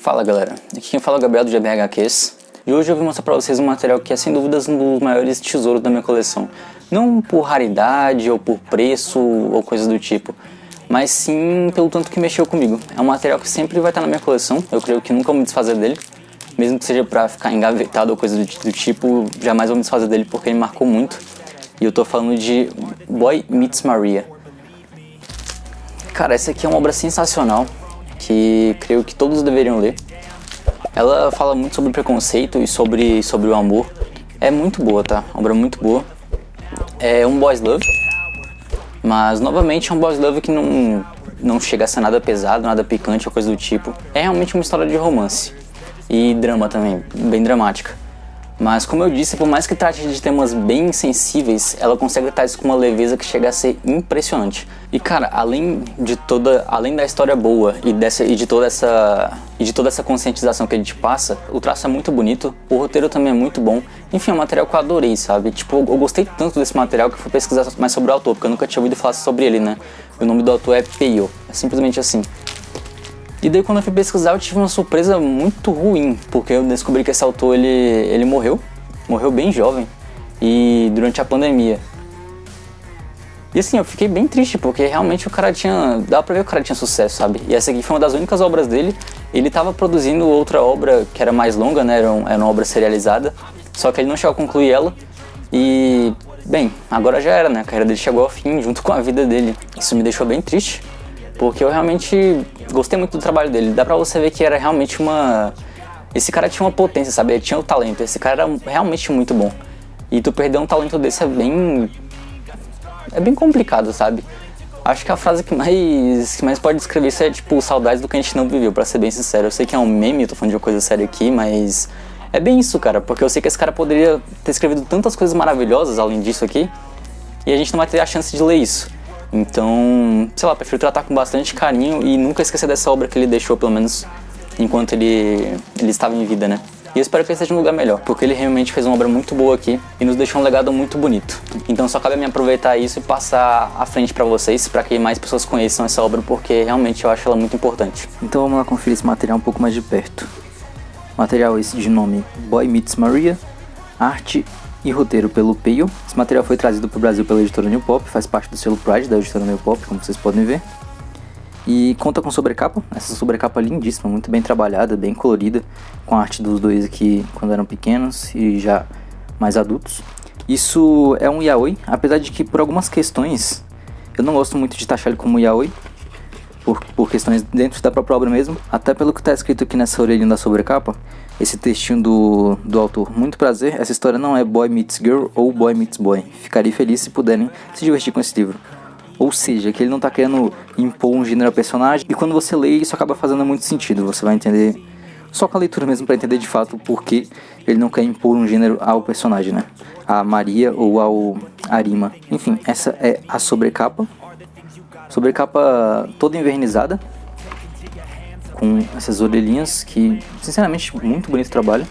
Fala galera, aqui quem fala é o Gabriel do GBHQs e hoje eu vou mostrar pra vocês um material que é sem dúvidas um dos maiores tesouros da minha coleção. Não por raridade ou por preço ou coisas do tipo, mas sim pelo tanto que mexeu comigo. É um material que sempre vai estar na minha coleção, eu creio que nunca vou me desfazer dele. Mesmo que seja pra ficar engavetado ou coisa do tipo, jamais vou me desfazer dele porque ele marcou muito. E eu tô falando de Boy Meets Maria. Cara, essa aqui é uma obra sensacional, que creio que todos deveriam ler. Ela fala muito sobre preconceito e sobre o amor. É muito boa, tá? Obra muito boa. É um boys love, mas novamente é um boys love que não chega a ser nada pesado, nada picante ou coisa do tipo. É realmente uma história de romance e drama também, bem dramática. Mas como eu disse, por mais que trate de temas bem sensíveis, ela consegue tratar isso com uma leveza que chega a ser impressionante. E cara, além da história boa e de toda essa conscientização que ele te passa, o traço é muito bonito, o roteiro também é muito bom. Enfim, é um material que eu adorei, sabe? Tipo, eu gostei tanto desse material que eu fui pesquisar mais sobre o autor, porque eu nunca tinha ouvido falar sobre ele, né? O nome do autor é Peio, é simplesmente assim. E daí quando eu fui pesquisar eu tive uma surpresa muito ruim, porque eu descobri que esse autor ele morreu bem jovem e durante a pandemia. E assim, eu fiquei bem triste porque realmente dava pra ver que o cara tinha sucesso, sabe? E essa aqui foi uma das únicas obras dele. Ele tava produzindo outra obra que era mais longa, né? Era uma obra serializada, só que ele não chegou a concluir ela e, bem, agora já era, né? A carreira dele chegou ao fim junto com a vida dele. Isso me deixou bem triste, porque eu realmente gostei muito do trabalho dele. Dá pra você ver que era realmente esse cara tinha uma potência, sabe? Ele tinha o talento. Esse cara era realmente muito bom. E tu perder um talento desse é bem complicado, sabe? Acho que a frase que mais pode descrever isso é tipo saudades do que a gente não viveu, pra ser bem sincero. Eu sei que é um meme, eu tô falando de uma coisa séria aqui, mas é bem isso, cara. Porque eu sei que esse cara poderia ter escrevido tantas coisas maravilhosas além disso aqui, e a gente não vai ter a chance de ler isso. Então, sei lá, prefiro tratar com bastante carinho e nunca esquecer dessa obra que ele deixou, pelo menos enquanto ele estava em vida, né? E eu espero que ele esteja em um lugar melhor, porque ele realmente fez uma obra muito boa aqui e nos deixou um legado muito bonito. Então só cabe a mim aproveitar isso e passar à frente pra vocês, pra que mais pessoas conheçam essa obra, porque realmente eu acho ela muito importante. Então vamos lá conferir esse material um pouco mais de perto. Material esse de nome Boy Meets Maria, arte e roteiro pelo Peio. Esse material foi trazido para o Brasil pela editora New Pop, faz parte do selo Pride da editora New Pop, como vocês podem ver. E conta com sobrecapa, essa sobrecapa lindíssima, muito bem trabalhada, bem colorida, com a arte dos dois aqui quando eram pequenos e já mais adultos. Isso é um yaoi, apesar de que por algumas questões eu não gosto muito de taxar ele como yaoi, por questões dentro da própria obra mesmo, até pelo que está escrito aqui nessa orelhinha da sobrecapa, esse textinho do autor. Muito prazer, essa história não é Boy Meets Girl ou Boy Meets Boy. Ficaria feliz se puderem se divertir com esse livro. Ou seja, que ele não está querendo impor um gênero ao personagem, e quando você lê isso acaba fazendo muito sentido, você vai entender só com a leitura mesmo para entender de fato o porquê ele não quer impor um gênero ao personagem, né? A Maria ou ao Arima. Enfim, essa é a sobrecapa. Sobrecapa toda envernizada, com essas orelhinhas que, sinceramente, muito bonito trabalho.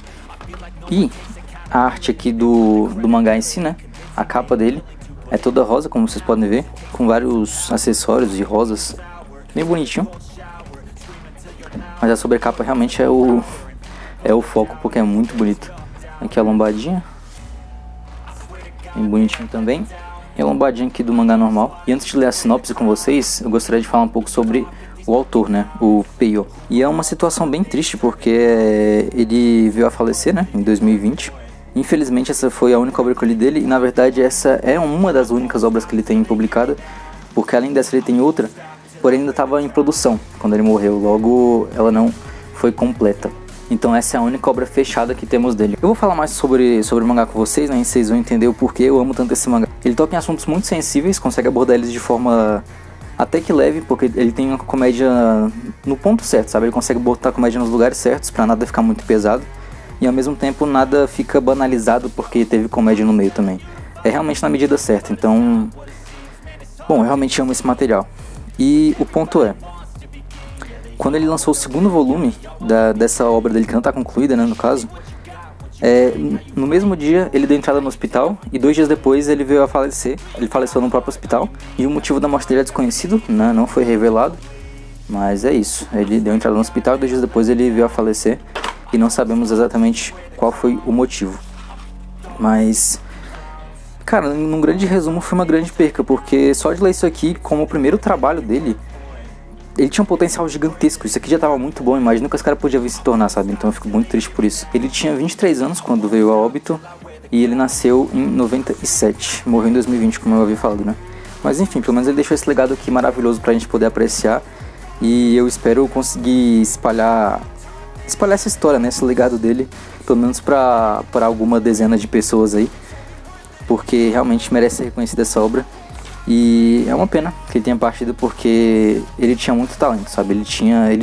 E a arte aqui do mangá em si, né? A capa dele é toda rosa, como vocês podem ver, com vários acessórios de rosas, bem bonitinho. Mas a sobrecapa realmente é o foco, porque é muito bonito. Aqui a lombadinha, bem bonitinho também. E a lombadinha aqui do mangá normal. E antes de ler a sinopse com vocês, eu gostaria de falar um pouco sobre o autor, né, o Peio. E é uma situação bem triste, porque ele veio a falecer, né, em 2020. Infelizmente essa foi a única obra que eu li dele, e na verdade essa é uma das únicas obras que ele tem publicada, porque além dessa ele tem outra, porém ainda estava em produção quando ele morreu, logo ela não foi completa. Então essa é a única obra fechada que temos dele. Eu vou falar mais sobre o mangá com vocês, né, e vocês vão entender o porquê eu amo tanto esse mangá. Ele toca em assuntos muito sensíveis, consegue abordar eles de forma até que leve, porque ele tem uma comédia no ponto certo, sabe? Ele consegue botar a comédia nos lugares certos, pra nada ficar muito pesado. E ao mesmo tempo nada fica banalizado, porque teve comédia no meio também. É realmente na medida certa, então... Bom, eu realmente amo esse material. E o ponto é... Quando ele lançou o segundo volume dessa obra dele, que não está concluída, né, no caso, no mesmo dia ele deu entrada no hospital e 2 dias depois ele veio a falecer. Ele faleceu no próprio hospital e o motivo da morte dele é desconhecido, né, não foi revelado. Mas é isso, ele deu entrada no hospital e 2 dias depois ele veio a falecer. E não sabemos exatamente qual foi o motivo. Mas, cara, num grande resumo foi uma grande perca, porque só de ler isso aqui, como o primeiro trabalho dele, ele tinha um potencial gigantesco. Isso aqui já tava muito bom, imagina que esse cara podia vir se tornar, sabe? Então eu fico muito triste por isso. Ele tinha 23 anos quando veio a óbito e ele nasceu em 97, morreu em 2020, como eu havia falado, né? Mas enfim, pelo menos ele deixou esse legado aqui maravilhoso pra gente poder apreciar. E eu espero conseguir espalhar essa história, né? Esse legado dele, pelo menos pra alguma dezena de pessoas aí, porque realmente merece ser reconhecida essa obra. E é uma pena que ele tenha partido, porque ele tinha muito talento, sabe? Ele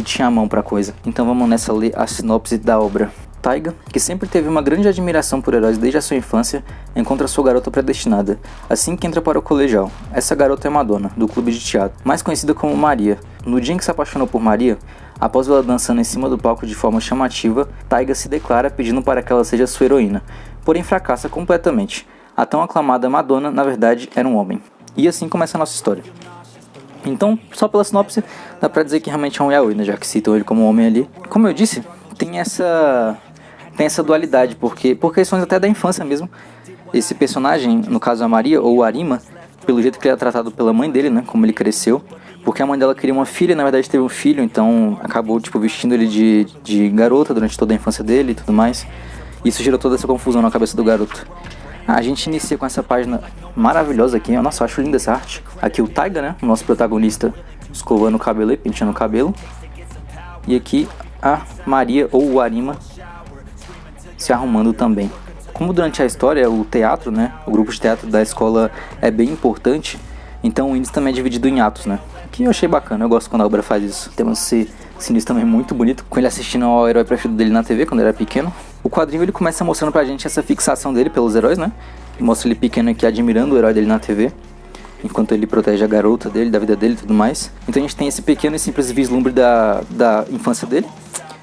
tinha a mão pra coisa. Então vamos nessa ler a sinopse da obra. Taiga, que sempre teve uma grande admiração por heróis desde a sua infância, encontra sua garota predestinada, assim que entra para o colegial. Essa garota é Madonna, do clube de teatro, mais conhecida como Maria. No dia em que se apaixonou por Maria, após vê-la dançando em cima do palco de forma chamativa, Taiga se declara pedindo para que ela seja sua heroína, porém fracassa completamente. A tão aclamada Madonna, na verdade, era um homem. E assim começa a nossa história. Então, só pela sinopse, dá pra dizer que realmente é um yaoi, né, já que citam ele como um homem ali. Como eu disse, tem essa dualidade, porque por questões até da infância mesmo, esse personagem, no caso a Maria, ou Arima, pelo jeito que ele é tratado pela mãe dele, né, como ele cresceu, porque a mãe dela queria uma filha, na verdade teve um filho, então acabou, tipo, vestindo ele de garota durante toda a infância dele e tudo mais. Isso gerou toda essa confusão na cabeça do garoto. A gente inicia com essa página maravilhosa aqui, nossa, eu acho linda essa arte. Aqui o Taiga, né, o nosso protagonista, escovando o cabelo e penteando o cabelo. E aqui a Maria, ou o Arima, se arrumando também. Como durante a história o teatro, né, o grupo de teatro da escola é bem importante, então o índice também é dividido em atos, né, que eu achei bacana, eu gosto quando a obra faz isso. Temos esse início também muito bonito, com ele assistindo ao herói preferido dele na TV quando ele era pequeno. O quadrinho ele começa mostrando pra gente essa fixação dele pelos heróis, né, mostra ele pequeno aqui admirando o herói dele na TV, enquanto ele protege a garota dele, da vida dele e tudo mais. Então a gente tem esse pequeno e simples vislumbre da infância dele.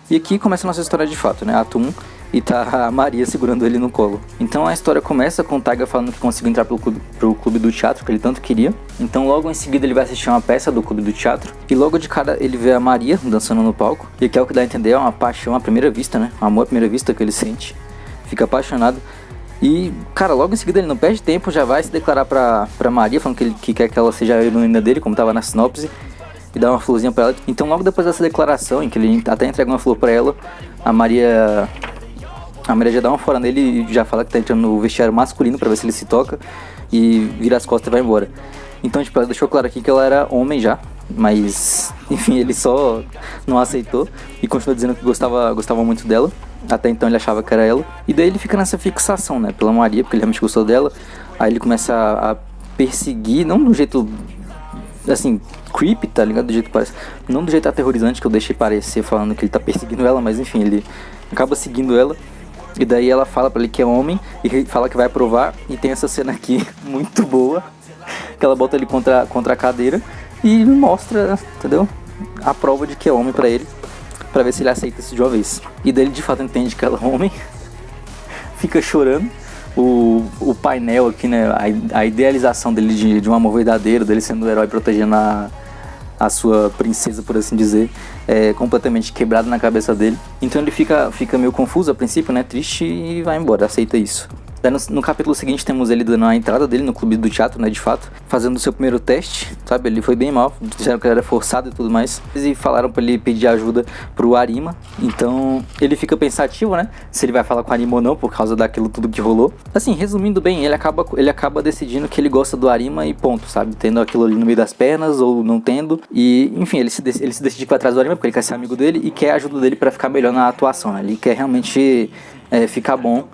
E aqui começa a nossa história de fato, né, ato 1. E tá a Maria segurando ele no colo. Então a história começa com o Taiga falando que conseguiu entrar pro clube do teatro que ele tanto queria. Então logo em seguida ele vai assistir uma peça do clube do teatro. E logo de cara ele vê a Maria dançando no palco. E que é o que dá a entender, é uma paixão à primeira vista, né? Um amor à primeira vista que ele sente. Fica apaixonado. E, cara, logo em seguida ele não perde tempo, já vai se declarar pra Maria, falando que quer que ela seja a heroína dele, como tava na sinopse. E dá uma florzinha pra ela. Então logo depois dessa declaração, em que ele até entrega uma flor pra ela, a Maria já dá uma fora nele e já fala que tá entrando no vestiário masculino pra ver se ele se toca, e vira as costas e vai embora. Então, tipo, ela deixou claro aqui que ela era homem já, mas, enfim, ele só não aceitou e continuou dizendo que gostava muito dela. Até então ele achava que era ela. E daí ele fica nessa fixação, né, pela Maria, porque ele realmente gostou dela. Aí ele começa a perseguir, não do jeito, assim, creepy, tá ligado? Do jeito que parece. Não do jeito aterrorizante que eu deixei parecer falando que ele tá perseguindo ela, mas enfim, ele acaba seguindo ela. E daí ela fala pra ele que é homem e fala que vai provar. E tem essa cena aqui muito boa, que ela bota ele contra a cadeira e mostra, entendeu? A prova de que é homem pra ele, pra ver se ele aceita isso de uma vez. E daí ele de fato entende que ela é homem, fica chorando. O painel aqui, né, a idealização dele de um amor verdadeiro, dele sendo o herói protegendo a sua princesa, por assim dizer, é completamente quebrado na cabeça dele. Então ele fica meio confuso a princípio, né, triste, e vai embora, aceita isso. Daí no capítulo seguinte temos ele dando a entrada dele no clube do teatro, né, de fato, fazendo o seu primeiro teste, sabe, ele foi bem mal, disseram que ele era forçado e tudo mais, e falaram pra ele pedir ajuda pro Arima. Então ele fica pensativo, né, se ele vai falar com o Arima ou não, por causa daquilo tudo que rolou. Assim, resumindo bem, ele acaba decidindo que ele gosta do Arima e ponto, sabe, tendo aquilo ali no meio das pernas ou não tendo. E enfim, ele se decide que vai atrás do Arima porque ele quer ser amigo dele e quer a ajuda dele pra ficar melhor na atuação, né? Ele quer realmente ficar bom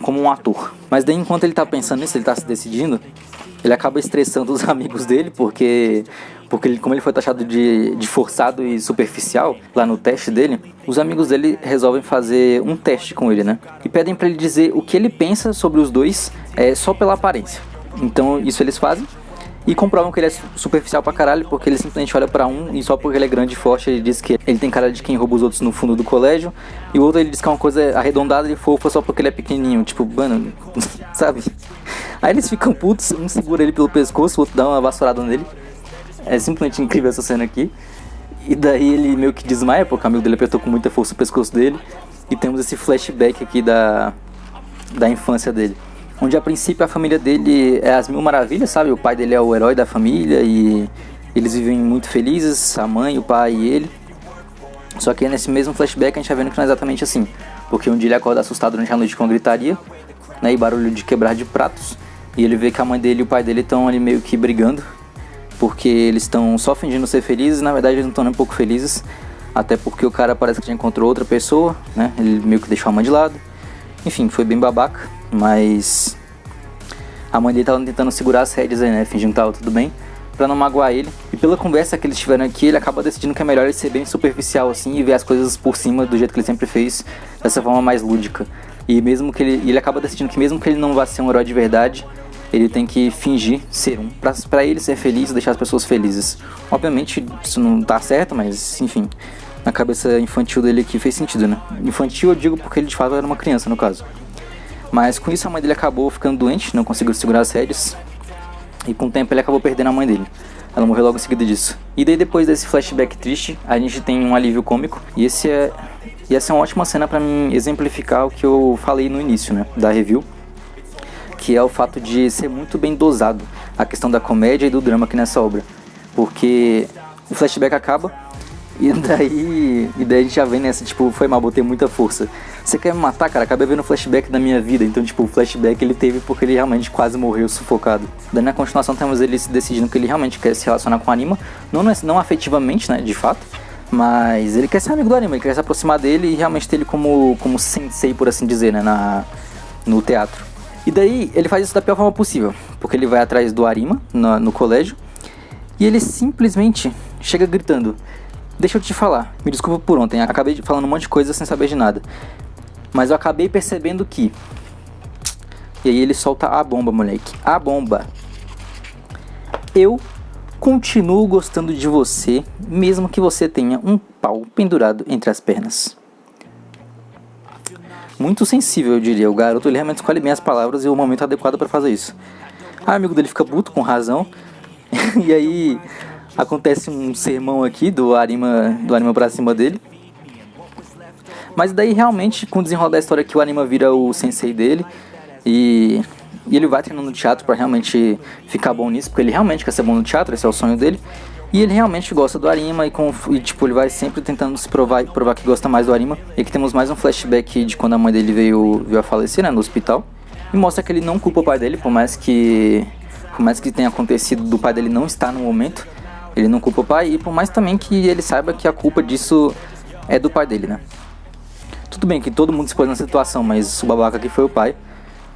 como um ator. Mas daí, enquanto ele tá pensando nisso, ele tá se decidindo, ele acaba estressando os amigos dele, porque como ele foi taxado de forçado e superficial lá no teste dele, os amigos dele resolvem fazer um teste com ele, né? E pedem pra ele dizer o que ele pensa sobre os dois só pela aparência. Então isso eles fazem e comprovam que ele é superficial pra caralho, porque ele simplesmente olha pra um e só porque ele é grande e forte ele diz que ele tem cara de quem rouba os outros no fundo do colégio, e o outro ele diz que é uma coisa arredondada e fofa só porque ele é pequenininho, tipo, mano, sabe? Aí eles ficam putos, um segura ele pelo pescoço, o outro dá uma vassourada nele. É simplesmente incrível essa cena aqui. E daí ele meio que desmaia, porque o amigo dele apertou com muita força o pescoço dele. E temos esse flashback aqui da infância dele, onde a princípio a família dele é as mil maravilhas, sabe? O pai dele é o herói da família e eles vivem muito felizes, a mãe, o pai e ele. Só que nesse mesmo flashback a gente tá vendo que não é exatamente assim, porque um dia ele acorda assustado durante a noite com gritaria, né, e barulho de quebrar de pratos, e ele vê que a mãe dele e o pai dele estão ali meio que brigando, porque eles estão só fingindo ser felizes, na verdade eles não estão nem um pouco felizes, até porque o cara parece que já encontrou outra pessoa, né, ele meio que deixou a mãe de lado. Enfim, foi bem babaca, mas a mãe dele tava tentando segurar as rédeas aí, né, fingindo que tava tudo bem, pra não magoar ele. E pela conversa que eles tiveram aqui, ele acaba decidindo que é melhor ele ser bem superficial assim e ver as coisas por cima do jeito que ele sempre fez, dessa forma mais lúdica. E mesmo que ele acaba decidindo que mesmo que ele não vá ser um herói de verdade, ele tem que fingir ser um, pra ele ser feliz e deixar as pessoas felizes. Obviamente isso não tá certo, mas enfim, na cabeça infantil dele aqui fez sentido, né? Infantil eu digo porque ele de fato era uma criança no caso. Mas com isso a mãe dele acabou ficando doente, não conseguiu segurar as rédeas. E com o tempo ele acabou perdendo a mãe dele. Ela morreu logo em seguida disso. E daí depois desse flashback triste, a gente tem um alívio cômico. E essa é uma ótima cena pra mim exemplificar o que eu falei no início, né, da review. Que é o fato de ser muito bem dosado a questão da comédia e do drama aqui nessa obra. Porque o flashback acaba e daí a gente já vem nessa, tipo, foi mal, botei muita força. Você quer me matar, cara? Acabei vendo o flashback da minha vida. Então, tipo, o flashback ele teve porque ele realmente quase morreu sufocado. Daí na continuação temos ele se decidindo que ele realmente quer se relacionar com o Arima. Não afetivamente, né, de fato. Mas ele quer ser amigo do Arima, ele quer se aproximar dele e realmente ter ele como sensei, por assim dizer, né, no teatro. E daí ele faz isso da pior forma possível. Porque ele vai atrás do Arima no colégio. E ele simplesmente chega gritando: deixa eu te falar, me desculpa por ontem, acabei falando um monte de coisa sem saber de nada. Mas eu acabei percebendo que... E aí ele solta a bomba, moleque. A bomba. Eu continuo gostando de você, mesmo que você tenha um pau pendurado entre as pernas. Muito sensível, eu diria. O garoto ele realmente escolhe bem as palavras e o momento adequado pra fazer isso. O amigo dele fica puto, com razão. E aí acontece um sermão aqui do Arima pra cima dele. Mas daí realmente, com o desenrolar da história aqui, o Arima vira o sensei dele. E ele vai treinando no teatro pra realmente ficar bom nisso, porque ele realmente quer ser bom no teatro, esse é o sonho dele. E ele realmente gosta do Arima e tipo, ele vai sempre tentando se provar que gosta mais do Arima. E aqui temos mais um flashback de quando a mãe dele veio a falecer, né, no hospital. E mostra que ele não culpa o pai dele, por mais que tenha acontecido do pai dele não estar no momento. Ele não culpa o pai e por mais também que ele saiba que a culpa disso é do pai dele, né. Tudo bem que todo mundo se pôs na situação, mas o babaca aqui foi o pai.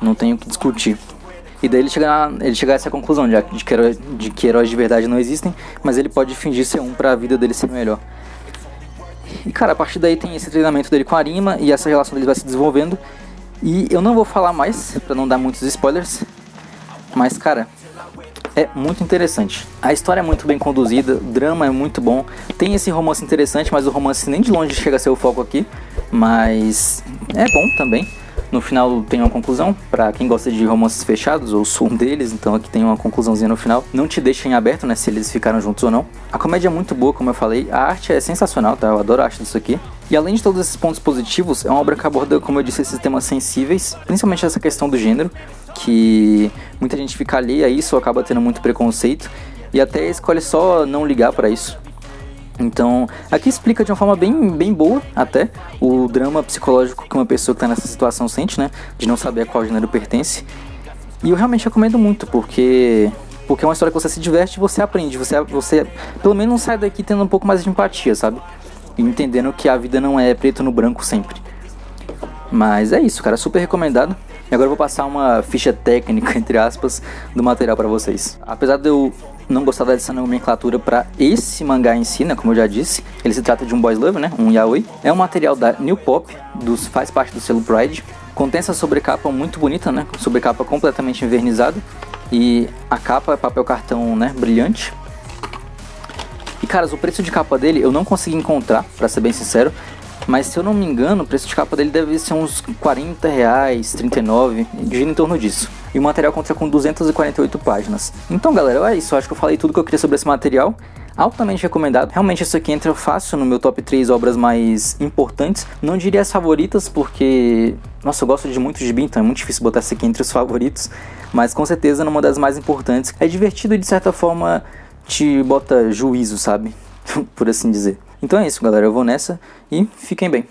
Não tenho o que discutir. E daí ele chega a essa conclusão de que heróis de verdade não existem, mas ele pode fingir ser um pra vida dele ser melhor. E cara, a partir daí tem esse treinamento dele com a Arima e essa relação deles vai se desenvolvendo. E eu não vou falar mais, pra não dar muitos spoilers, mas cara, é muito interessante. A história é muito bem conduzida, o drama é muito bom. Tem esse romance interessante, mas o romance nem de longe chega a ser o foco aqui. Mas é bom também. No final tem uma conclusão, pra quem gosta de romances fechados, ou sou um deles, então aqui tem uma conclusãozinha no final. Não te deixa em aberto, né, se eles ficaram juntos ou não. A comédia é muito boa, como eu falei, a arte é sensacional, tá, eu adoro a arte disso aqui. E além de todos esses pontos positivos, é uma obra que aborda, como eu disse, esses temas sensíveis, principalmente essa questão do gênero, que muita gente fica alheia a isso, acaba tendo muito preconceito, e até escolhe só não ligar pra isso. Então, aqui explica de uma forma bem boa, até, o drama psicológico que uma pessoa que está nessa situação sente, né? De não saber a qual gênero pertence. E eu realmente recomendo muito, porque é uma história que você se diverte e você aprende. Você pelo menos sai daqui tendo um pouco mais de empatia, sabe? E entendendo que a vida não é preto no branco sempre. Mas é isso, cara, super recomendado. E agora eu vou passar uma ficha técnica, entre aspas, do material pra vocês. Apesar de eu não gostar dessa nomenclatura para esse mangá em si, né, como eu já disse, ele se trata de um boys love, né, um yaoi. É um material da New Pop, faz parte do selo Pride. Contém essa sobrecapa muito bonita, né, sobrecapa completamente envernizada. E a capa é papel cartão, né, brilhante. E caras, o preço de capa dele eu não consegui encontrar, pra ser bem sincero. Mas se eu não me engano, o preço de capa dele deve ser uns R$40, R$39, gira em torno disso. E o material conta com 248 páginas. Então galera, é isso, eu acho que eu falei tudo que eu queria sobre esse material. Altamente recomendado. Realmente isso aqui entra fácil no meu top 3 obras mais importantes. Não diria as favoritas, porque... Nossa, eu gosto de muito de gibi, então é muito difícil botar isso aqui entre os favoritos. Mas com certeza numa das mais importantes. É divertido e de certa forma te bota juízo, sabe? Por assim dizer. Então é isso, galera. Eu vou nessa e fiquem bem.